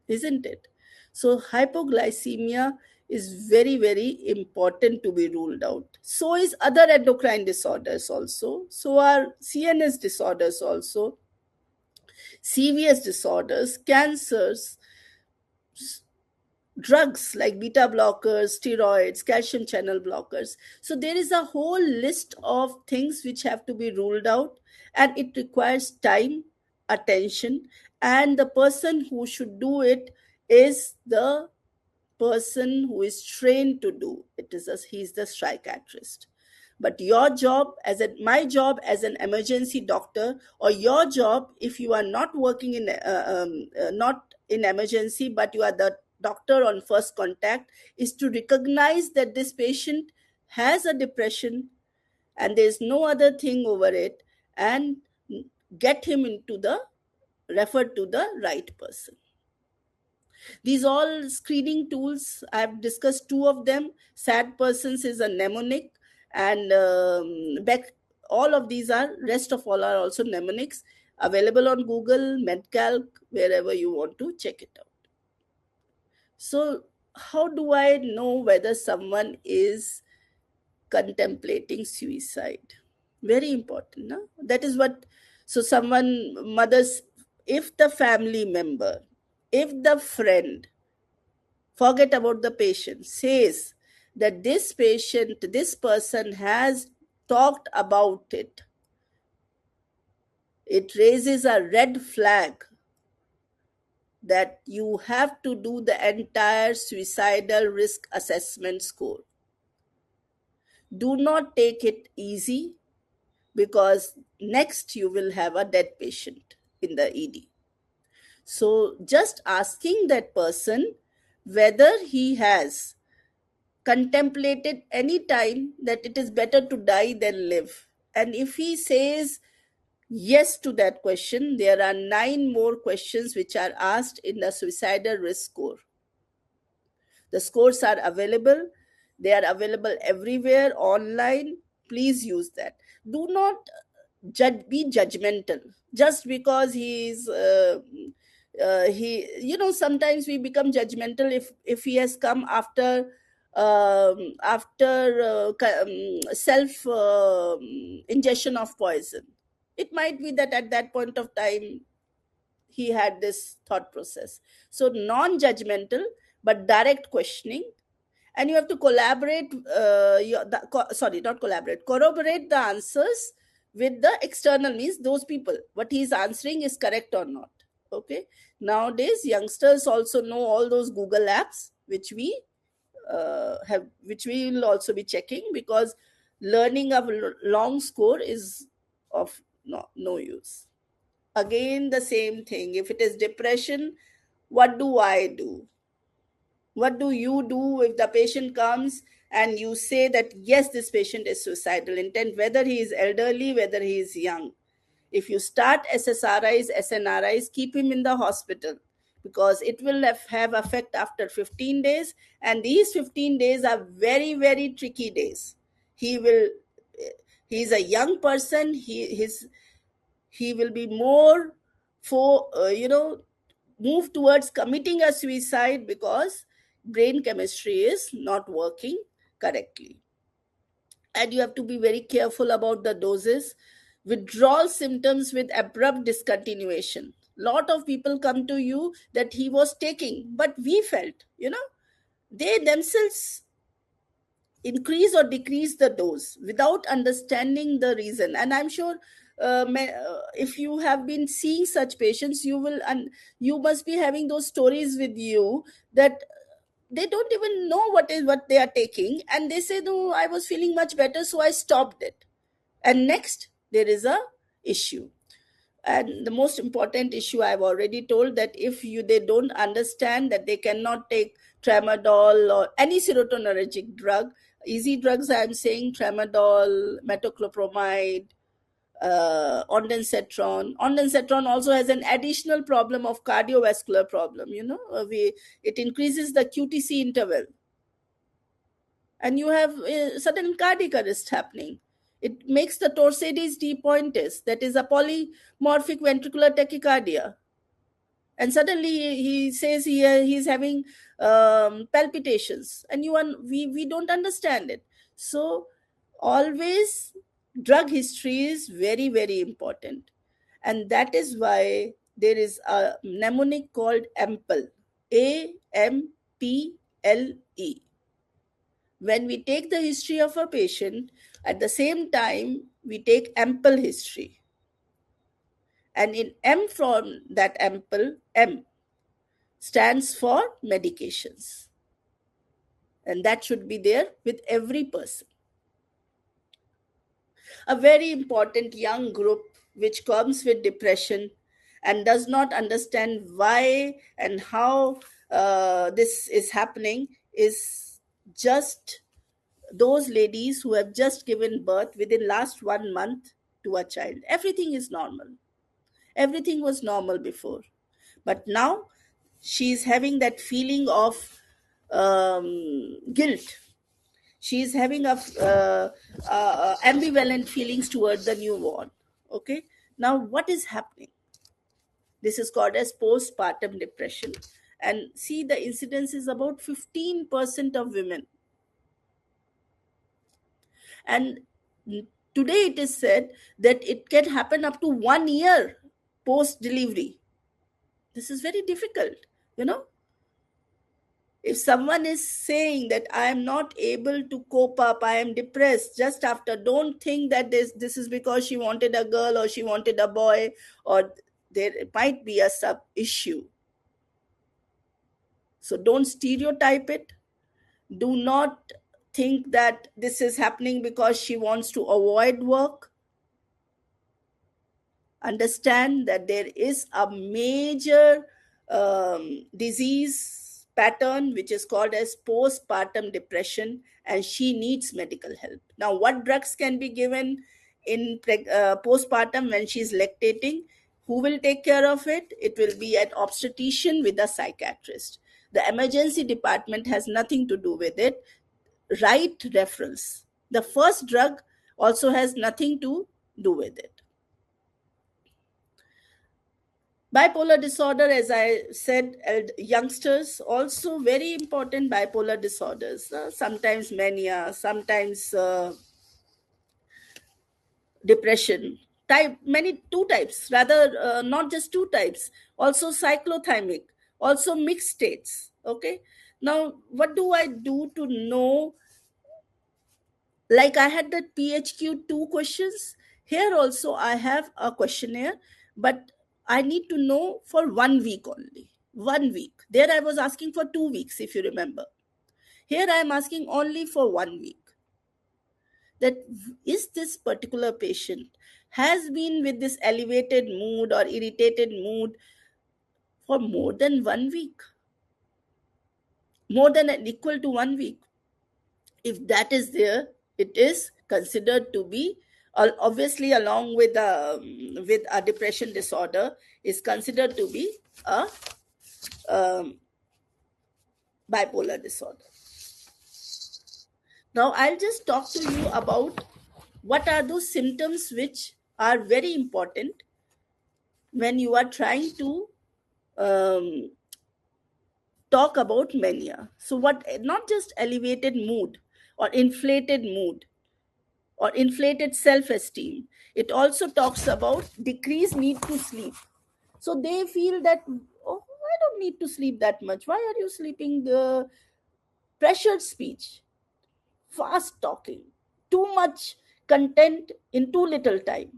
isn't it? So hypoglycemia is very, very important to be ruled out. So is other endocrine disorders also. So are CNS disorders also, CVS disorders, cancers, drugs like beta blockers, steroids, calcium channel blockers. So there is a whole list of things which have to be ruled out, and it requires time, attention, and the person who should do it is the person who is trained to do it. He's the psychiatrist. But your job, my job as an emergency doctor, or your job if you are not working in not in emergency, but you are the doctor on first contact, is to recognize that this patient has a depression and there is no other thing over it, and get him into the referred to the right person. These all screening tools, I've discussed 2 of them. Sad Persons is a mnemonic, and Beck. All of these are, rest of all are also mnemonics, available on Google, MedCalc, wherever you want to check it out. So, how do I know whether someone is contemplating suicide? Very important, no? That is what. So someone, mothers, if the family member, if the friend, forget about the patient, says that this patient, this person has talked about it, it raises a red flag that you have to do the entire suicidal risk assessment score. Do not take it easy, because next you will have a dead patient in the ED. So just asking that person whether he has contemplated any time that it is better to die than live. And if he says yes to that question, there are 9 more questions which are asked in the suicidal risk score. The scores are available. They are available everywhere online. Please use that. Do not be judgmental just because he, sometimes we become judgmental if he has come after self ingestion of poison. It might be that at that point of time he had this thought process. So non-judgmental but direct questioning, and you have to collaborate sorry, not collaborate, corroborate the answers with the external, means those people, what he is answering is correct or not. Okay, nowadays youngsters also know all those Google apps which we which we will also be checking, because learning a long score is of no use. Again the same thing, if it is depression, what do I do? What do you do if the patient comes and you say that yes, this patient is suicidal intent, whether he is elderly, whether he is young? If you start SSRIs, SNRIs, keep him in the hospital, because it will have effect after 15 days, and these 15 days are very, very tricky days. He is a young person. He will be more for move towards committing a suicide, because brain chemistry is not working correctly. And you have to be very careful about the doses. Withdrawal symptoms with abrupt discontinuation. Lot of people come to you that he was taking, but we felt, they themselves increase or decrease the dose without understanding the reason. And I'm sure if you have been seeing such patients, you will, and you must be having those stories with you, that they don't even know what they are taking, and they say, no, I was feeling much better, so I stopped it. And next there is a issue. And the most important issue, I've already told, that if they don't understand that they cannot take tramadol or any serotonergic drug, easy drugs I'm saying, tramadol, metoclopramide, ondansetron. Ondansetron also has an additional problem of cardiovascular problem. It increases the QTC interval, and you have sudden cardiac arrest happening. It makes the Torsades de Pointes, that is a polymorphic ventricular tachycardia. And suddenly he says he's having palpitations, and we don't understand it. So always drug history is very, very important. And that is why there is a mnemonic called AMPLE, AMPLE. When we take the history of a patient, at the same time we take ample history. And in M, from that ample, M stands for medications, and that should be there with every person. A very important young group which comes with depression and does not understand why and how this is happening is just those ladies who have just given birth within last 1 month to a child. Everything is normal. Everything was normal before, but now she's having that feeling of guilt. She's having ambivalent feelings toward the newborn. Okay, now what is happening? This is called as postpartum depression, and see, the incidence is about 15% of women. And Today it is said that it can happen up to 1 year post delivery. This is very difficult, you know. If someone is saying that I am not able to cope up, I am depressed just after, don't think that this is because she wanted a girl or she wanted a boy, or there might be a sub issue. So don't stereotype it. Do not think that this is happening because she wants to avoid work. Understand that there is a major disease pattern which is called as postpartum depression, and she needs medical help. Now, what drugs can be given in postpartum when she is lactating? Who will take care of it? It will be an obstetrician with a psychiatrist. The emergency department has nothing to do with it. Write referrals. The first drug also has nothing to do with it. Bipolar disorder, as I said, youngsters also very important. Bipolar disorders, sometimes mania, sometimes depression. Type many two types, rather not just two types. Also cyclothymic, also mixed states. Okay. Now, what do I do to know? Like I had that PHQ 2 questions. Here also I have a questionnaire, but I need to know for 1 week only. 1 week. There I was asking for 2 weeks, if you remember. Here I am asking only for 1 week. That is this particular patient has been with this elevated mood or irritated mood for more than 1 week, more than and equal to 1 week. If that is there, it is considered to be, obviously along with a depression disorder, is considered to be a um, bipolar disorder. Now I'll just talk to you about what are those symptoms which are very important when you are trying to um, talk about mania. So what, not just elevated mood or inflated mood or inflated self-esteem. It also talks about decreased need to sleep. So they feel that, oh, I don't need to sleep that much. Why are you sleeping? The pressured speech, fast talking, too much content in too little time,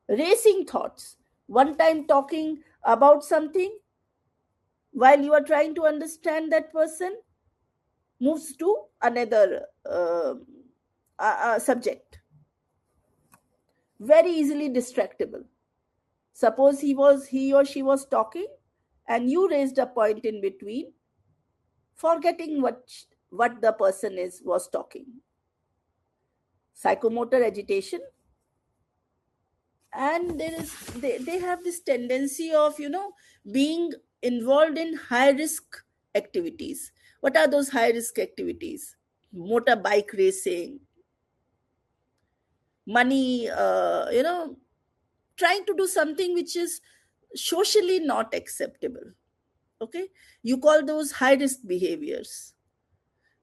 racing thoughts. One time talking about something while you are trying to understand that person moves to another subject. Very easily distractible. Suppose he or she was talking and you raised a point in between, forgetting what the person was talking. Psychomotor agitation. And they have this tendency of, being involved in high risk activities. What are those high risk activities? Motorbike racing, money, trying to do something which is socially not acceptable. Okay, you call those high risk behaviors.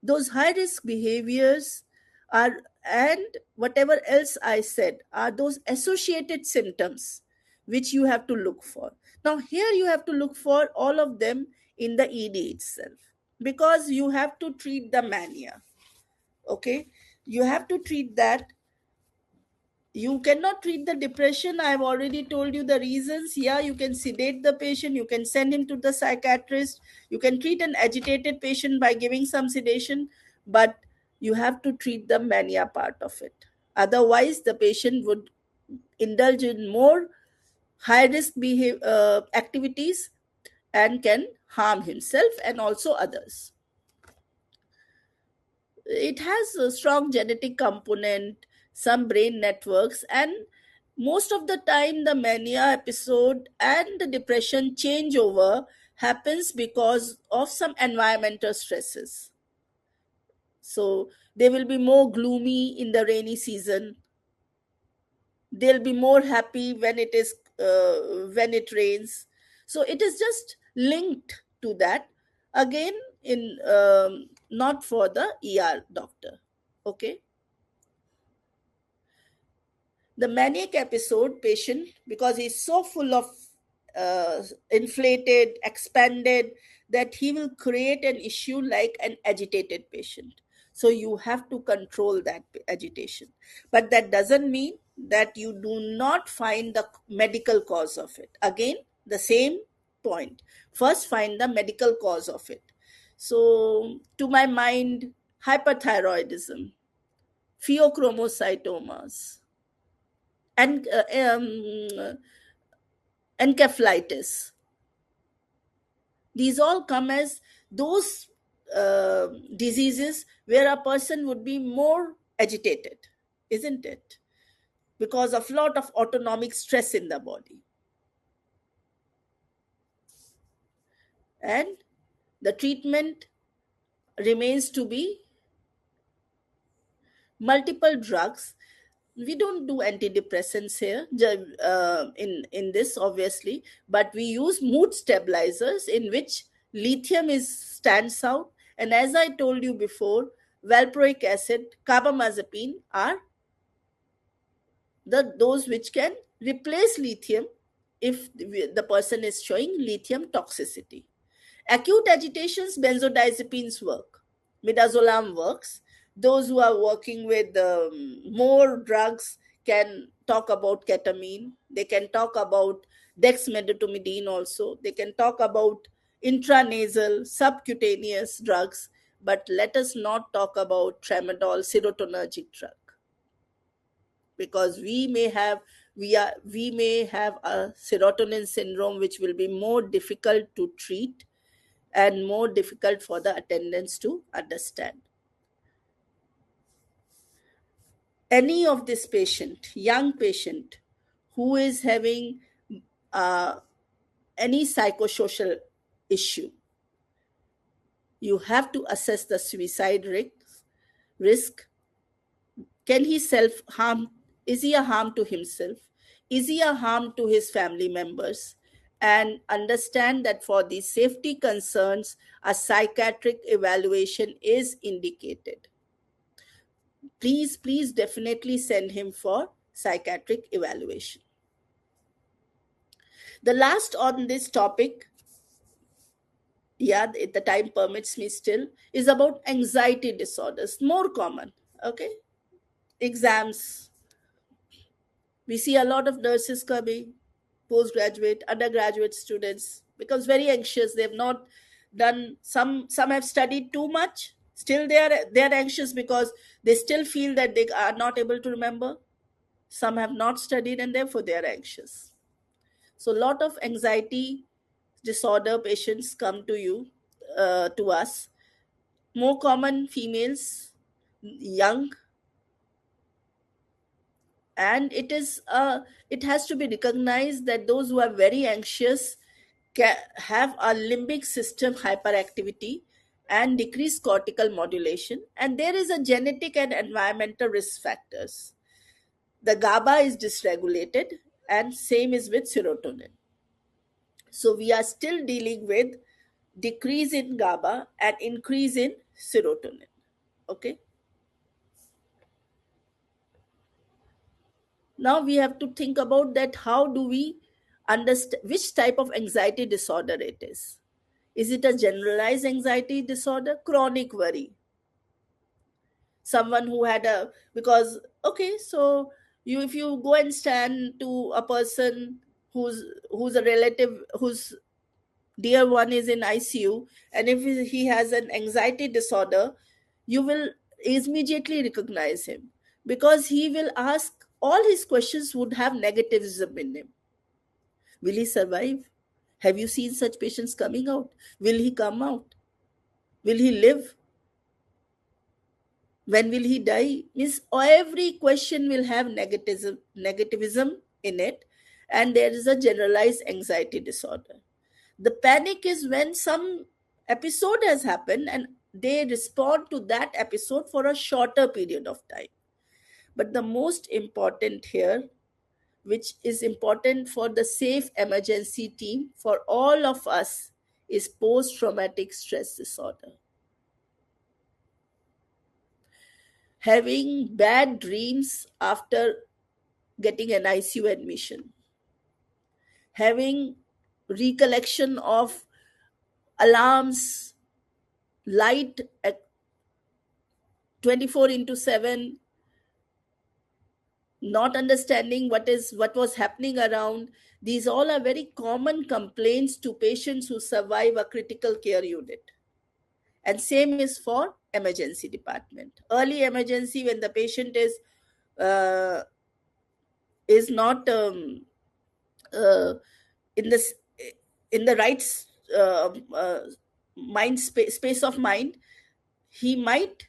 Those high risk behaviors are, and whatever else I said, are those associated symptoms which you have to look for. Now here you have to look for all of them in the ED itself, because you have to treat the mania. Okay, you have to treat that. You cannot treat the depression. I've already told you the reasons. Yeah, you can sedate the patient, you can send him to the psychiatrist, you can treat an agitated patient by giving some sedation, but you have to treat the mania part of it. Otherwise the patient would indulge in more high risk activities and can harm himself and also others. It has a strong genetic component, some brain networks, and most of the time the mania episode and the depression changeover happens because of some environmental stresses. So they will be more gloomy in the rainy season. They'll be more happy when it rains. So it is just linked to that. Again, in not for the ER doctor. Okay. The manic episode patient, because he's so full of inflated, expanded, that he will create an issue like an agitated patient. So you have to control that agitation. But that doesn't mean that you do not find the medical cause of it. Again, the same point. First, find the medical cause of it. So, to my mind, hyperthyroidism, pheochromocytomas, and encephalitis. These all come as those diseases where a person would be more agitated, isn't it? Because of lot of autonomic stress in the body. And the treatment remains to be multiple drugs. We don't do antidepressants here in this, obviously, but we use mood stabilizers in which lithium is stands out. And as I told you before, valproic acid, carbamazepine are those which can replace lithium if the person is showing lithium toxicity. Acute agitations, benzodiazepines work. Midazolam works. Those who are working with more drugs can talk about ketamine. They can talk about dexmedetomidine also. They can talk about intranasal, subcutaneous drugs. But let us not talk about tramadol, serotonergic drug, because we may have a serotonin syndrome which will be more difficult to treat and more difficult for the attendants to understand. Any of this patient, young patient, who is having uh, any psychosocial issue, you have to assess the suicide risk. Can he self harm? Is he a harm to himself? Is he a harm to his family members? And understand that for the safety concerns, a psychiatric evaluation is indicated. Please definitely send him for psychiatric evaluation. The last on this topic, yeah, if the time permits me still, is about anxiety disorders, more common. Okay, exams. We see a lot of nurses coming, postgraduate, undergraduate students, becomes very anxious. They've not done, some have studied too much. Still they're anxious because they still feel that they are not able to remember. Some have not studied and therefore they are anxious. So a lot of anxiety disorder patients come to you, to us. More common, females, young. And it has to be recognized that those who are very anxious have a limbic system hyperactivity and decreased cortical modulation, and there is a genetic and environmental risk factors. The GABA is dysregulated, and same is with serotonin. So we are still dealing with decrease in GABA and increase in serotonin. Okay. Now we have to think about that. How do we understand which type of anxiety disorder it is? Is it a generalized anxiety disorder, chronic worry? Someone who had a, because okay, so you, if you go and stand to a person who's a relative, whose dear one is in ICU, and if he has an anxiety disorder, you will immediately recognize him, because he will ask, all his questions would have negativism in him. Will he survive? Have you seen such patients coming out? Will he come out? Will he live? When will he die? Means every question will have negativism in it, and there is a generalized anxiety disorder. The panic is when some episode has happened and they respond to that episode for a shorter period of time. But the most important here, which is important for the safe emergency team, for all of us, is post traumatic stress disorder. Having bad dreams after getting an ICU admission, having recollection of alarms, light at 24 into 7, not understanding what was happening around. These all are very common complaints to patients who survive a critical care unit. And same is for emergency department. Early emergency, when the patient uh, is not uh, in this in the right uh, uh, space of mind, he might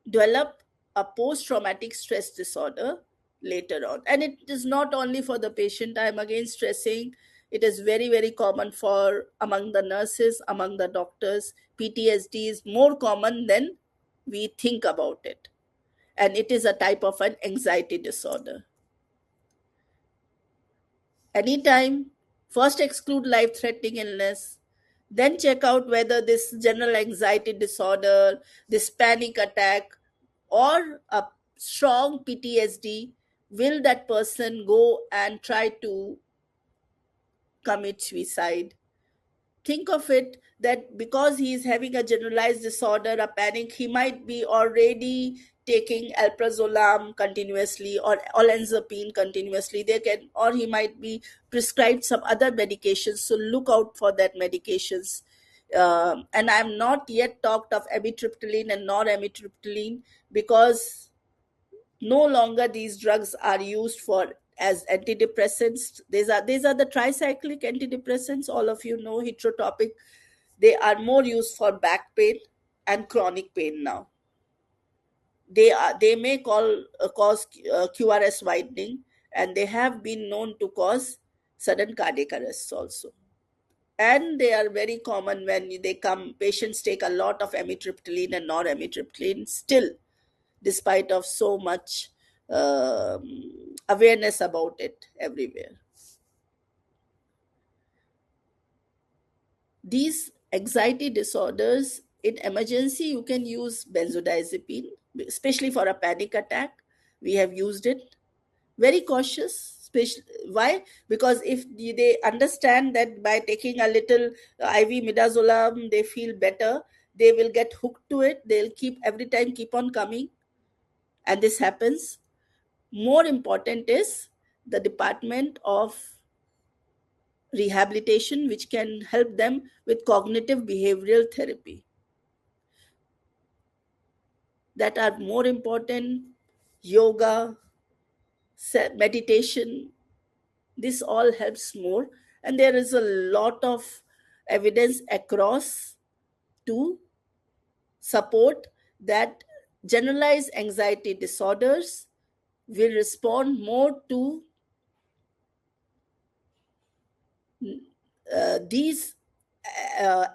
develop a post-traumatic stress disorder later on. And it is not only for the patient. I am again stressing, it is very, very common for among the nurses, among the doctors. PTSD is more common than we think about it, and it is a type of an anxiety disorder. Anytime, first exclude life threatening illness, then check out whether this general anxiety disorder, this panic attack, or a strong PTSD, will that person go and try to commit suicide? Think of it that because he is having a generalized disorder, a panic, he might be already taking alprazolam continuously or olanzapine continuously. They can, or he might be prescribed some other medications. So look out for that medications. And I'm not yet talked of amitriptyline and noramitriptyline, because no longer these drugs are used for as antidepressants. These are the tricyclic antidepressants, all of you know, heterotopic. They are more used for back pain and chronic pain now. They may cause QRS widening, and they have been known to cause sudden cardiac arrests also. And they are very common when they come. Patients take a lot of amitriptyline and noramitriptyline still, despite of so much awareness about it everywhere. These anxiety disorders, in emergency, you can use benzodiazepine, especially for a panic attack. We have used it. Very cautious. Why? Because if they understand that by taking a little IV midazolam, they feel better, they will get hooked to it. They'll every time keep on coming. And this happens. More important is the department of rehabilitation, which can help them with cognitive behavioral therapy, that are more important. Yoga, meditation, this all helps more. And there is a lot of evidence across to support that generalized anxiety disorders will respond more to these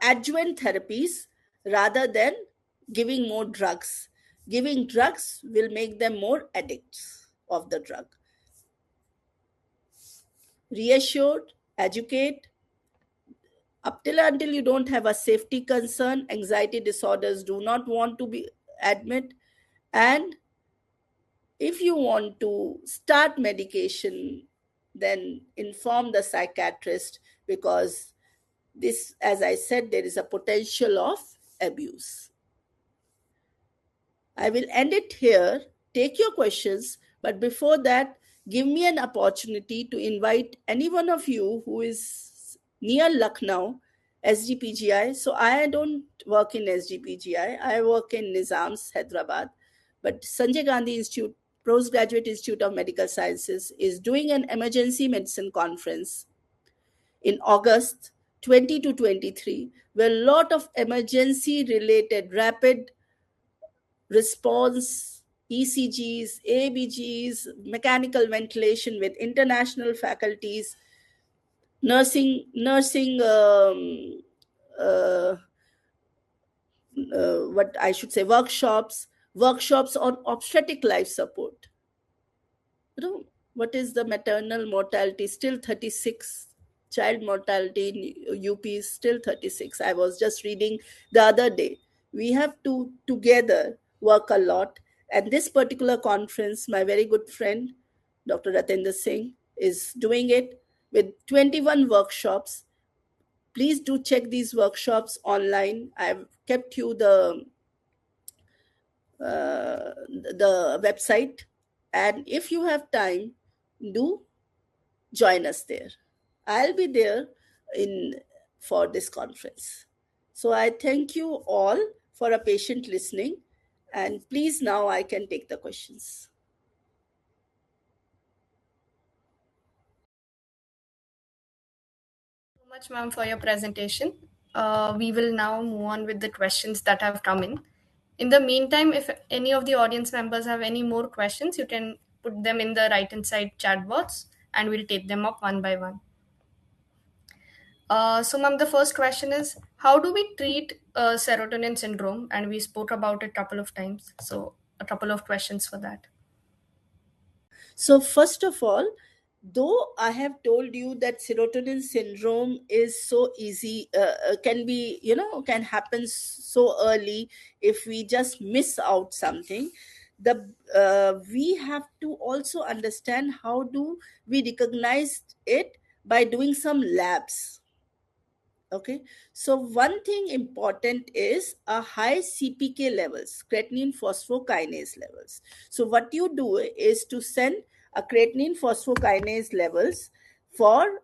adjuvant therapies rather than giving more drugs. Giving drugs will make them more addicts of the drug. Reassured, educate. Up till until you don't have a safety concern, anxiety disorders do not want to be admit. And if you want to start medication, then inform the psychiatrist, because this, as I said, there is a potential of abuse. I will end it here. Take your questions, but before that, give me an opportunity to invite any one of you who is near Lucknow, SGPGI. So I don't work in SGPGI. I work in Nizams, Hyderabad. But Sanjay Gandhi Institute, Postgraduate Institute of Medical Sciences, is doing an emergency medicine conference in August 20 to 23, where a lot of emergency related rapid response ECGs, ABGs, mechanical ventilation with international faculties, nursing what I should say, workshops on obstetric life support. You know, what is the maternal mortality? Still 36. Child mortality in UP is still 36. I was just reading the other day. We have to together work a lot. And this particular conference, my very good friend Dr. Ratendra Singh is doing it with 21 workshops. Please do check these workshops online. I've kept you the website, and if you have time, do join us there. I'll be there in for this conference. So I thank you all for a patient listening, and please now I can take the questions. So much, ma'am, for your presentation. We will now move on with the questions that have come in. In the meantime, if any of the audience members have any more questions, you can put them in the right-hand side chat box and we'll take them up one by one. So, ma'am, the first question is, how do we treat serotonin syndrome? And we spoke about it a couple of times. So, a couple of questions for that. So, first of all, though I have told you that serotonin syndrome is so easy, can be, can happen so early if we just miss out something. We have to also understand how do we recognize it by doing some labs. Okay, so one thing important is a high CPK levels, creatinine phosphokinase levels. So what you do is to send a creatinine phosphokinase levels for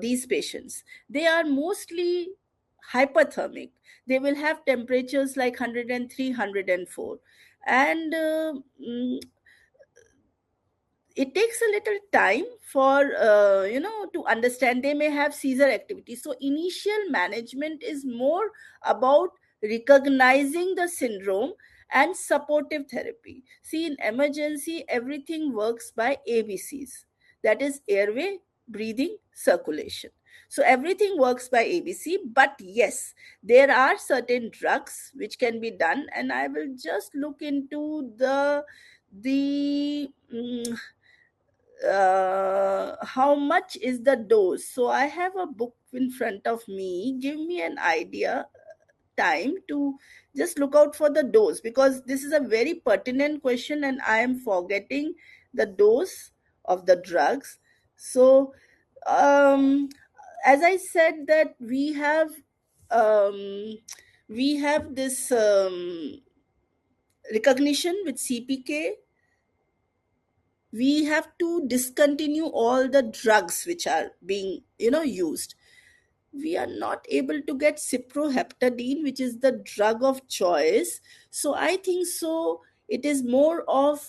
these patients. They are mostly hyperthermic. They will have temperatures like 103, 104, and it takes a little time for to understand. They may have seizure activity, so initial management is more about recognizing the syndrome and supportive therapy. See, in emergency everything works by ABCs, that is airway, breathing, circulation. So everything works by ABC, but yes, there are certain drugs which can be done, and I will just look into the how much is the dose. So I have a book in front of me. Give me an idea, time to just look out for the dose, because this is a very pertinent question and I am forgetting the dose of the drugs. So um as I said that um we have this recognition with CPK. We have to discontinue all the drugs which are being used. We are not able to get cyproheptadine, which is the drug of choice. So I think so it is more of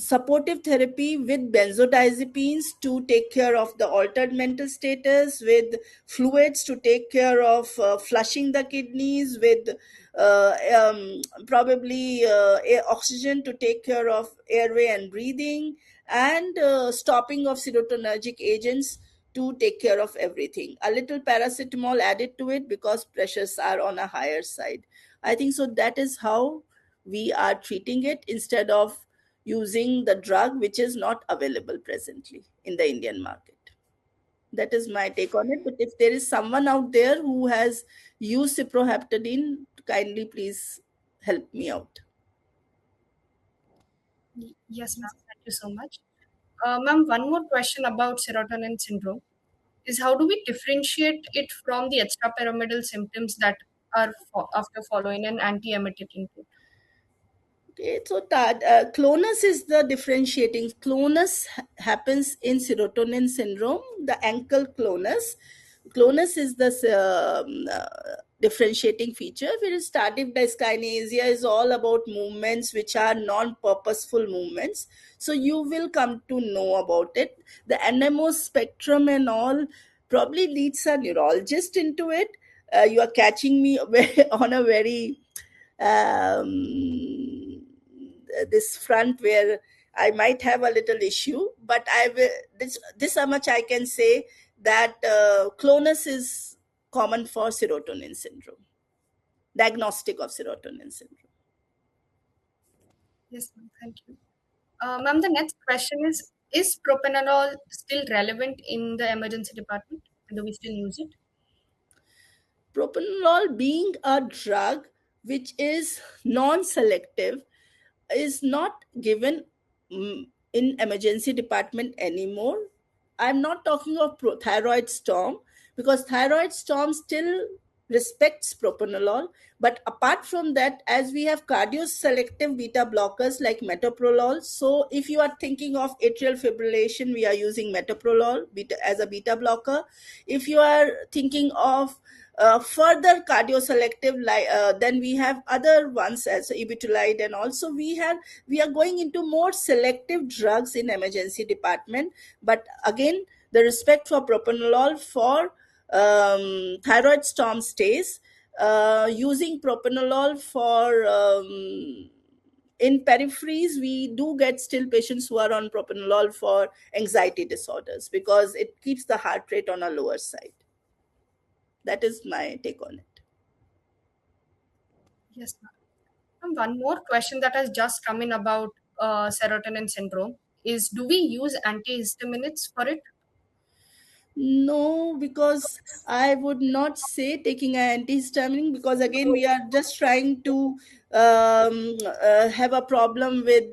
supportive therapy with benzodiazepines to take care of the altered mental status, with fluids to take care of flushing the kidneys, with probably oxygen to take care of airway and breathing, and stopping of serotonergic agents to take care of everything. A little paracetamol added to it because pressures are on a higher side. I think so that is how we are treating it, instead of using the drug which is not available presently in the Indian market. That is my take on it. But if there is someone out there who has used cyproheptadine, kindly please help me out. Yes, ma'am. Thank you so much. Ma'am, one more question about serotonin syndrome is, how do we differentiate it from the extrapyramidal symptoms that are after following an antiemetic input? Okay, so clonus is the differentiating. Clonus happens in serotonin syndrome, the ankle clonus. Clonus is the differentiating feature, whereas tardive dyskinesia is all about movements which are non-purposeful movements. So you will come to know about it. The NMO spectrum and all probably leads a neurologist into it. You are catching me on a very this front where I might have a little issue, but I will. This how much I can say, that clonus is common for serotonin syndrome. Diagnostic of serotonin syndrome. Yes, ma'am. Thank you. Ma'am, the next question is propranolol still relevant in the emergency department? Do we still use it? Propranolol, being a drug which is non-selective, is not given in emergency department anymore. I'm not talking of thyroid storm, because thyroid storm still respects propranolol. But apart from that, as we have cardio-selective beta blockers like metoprolol, so if you are thinking of atrial fibrillation, we are using metoprolol as a beta blocker. If you are thinking of further cardioselective, then we have other ones as ibutylide, and also we are going into more selective drugs in emergency department. But again, the respect for propranolol for thyroid storm stays. Using propranolol for in peripheries, we do get still patients who are on propranolol for anxiety disorders, because it keeps the heart rate on a lower side. That is my take on it. Yes, ma'am. One more question that has just come in about serotonin syndrome is, do we use antihistaminics for it? No, because I would not say taking an antihistamine, because again we are just trying to have a problem with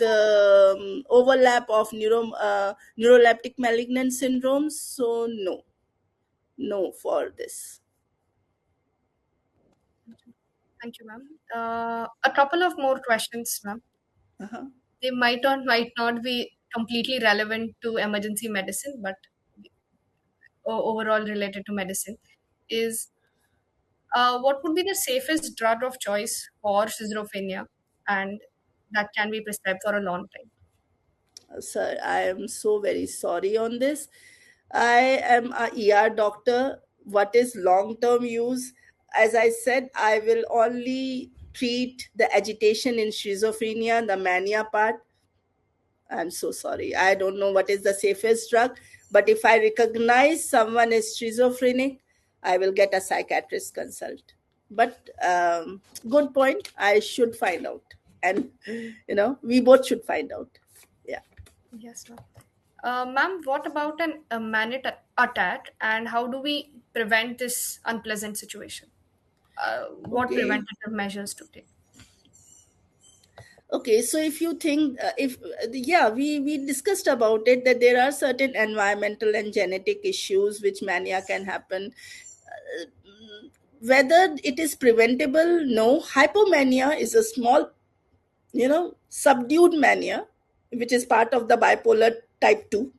overlap of neuroleptic malignant syndromes. So no, no for this. Thank you, ma'am. A couple of more questions, ma'am. Uh-huh. They might not be completely relevant to emergency medicine, but overall related to medicine. Is what would be the safest drug of choice for schizophrenia, and that can be prescribed for a long time? Sir, I am so very sorry on this. I am a ER doctor. What is long term use? As I said, I will only treat the agitation in schizophrenia, the mania part. I'm so sorry. I don't know what is the safest drug, but if I recognize someone is schizophrenic, I will get a psychiatrist consult. But good point. I should find out, and we both should find out. Yeah. Yes, ma'am. Ma'am, what about a manic attack, and how do we prevent this unpleasant situation? What Okay. preventative measures to take? Okay, so if you think, if yeah, we discussed about it, that there are certain environmental and genetic issues which mania can happen. Whether it is preventable, no. Hypomania is a small, subdued mania, which is part of the bipolar type 2.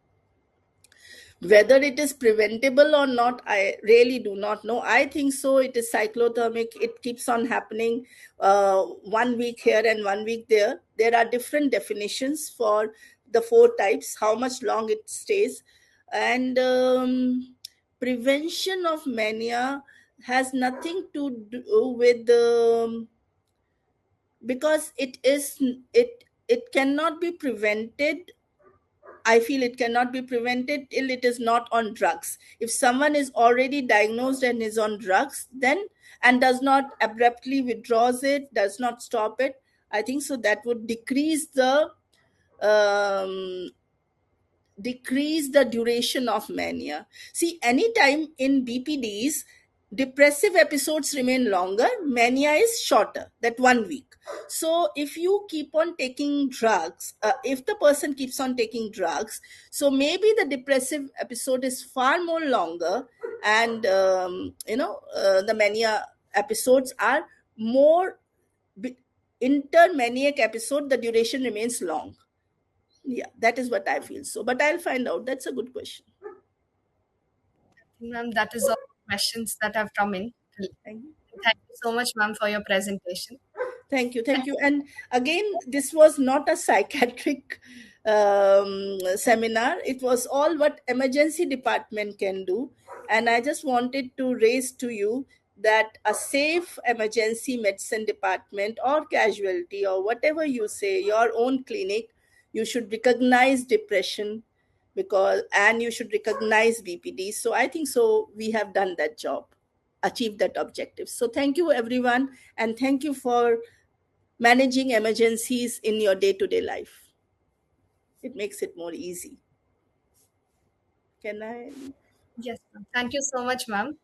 Whether it is preventable or not, I really do not know. I think so. It is cyclothermic. It keeps on happening 1 week here and 1 week there. There are different definitions for the four types, how much long it stays. And prevention of mania has nothing to do with because it cannot be prevented. I feel it cannot be prevented till it is not on drugs. If someone is already diagnosed and is on drugs, then and does not abruptly withdraws it, does not stop it, I think so that would um, decrease the duration of mania. See, anytime in BPDs, depressive episodes remain longer, mania is shorter, that 1 week. So, if you keep on taking drugs, if the person keeps on taking drugs, so maybe the depressive episode is far more longer, and the mania episodes are more intermaniac episode, the duration remains long. Yeah, that is what I feel so, but I'll find out. That's a good question. Ma'am, that is all the questions that have come in. Thank you. Thank you so much, ma'am, for your presentation. Thank you. And again, this was not a psychiatric seminar. It was all what emergency department can do. And I just wanted to raise to you that a safe emergency medicine department or casualty or whatever you say, your own clinic, you should recognize depression, because and you should recognize BPD. So I think so we have done that job, achieved that objective. So thank you everyone, and thank you for managing emergencies in your day-to-day life. It makes it more easy. Can I? Yes, ma'am. Thank you so much, ma'am.